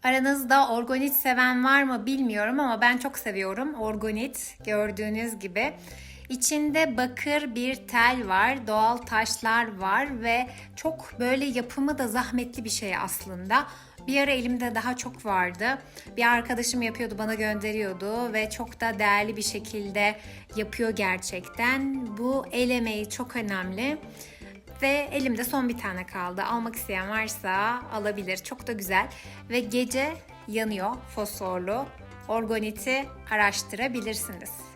Aranızda orgonit seven var mı bilmiyorum ama ben çok seviyorum. Orgonit gördüğünüz gibi. İçinde bakır bir tel var, doğal taşlar var ve çok böyle yapımı da zahmetli bir şey aslında. Bir ara elimde daha çok vardı. Bir arkadaşım yapıyordu, bana gönderiyordu ve çok da değerli bir şekilde yapıyor gerçekten. Bu el emeği çok önemli. Ve elimde son bir tane kaldı. Almak isteyen varsa alabilir. Çok da güzel. Ve gece yanıyor, fosforlu. Orgoniti araştırabilirsiniz.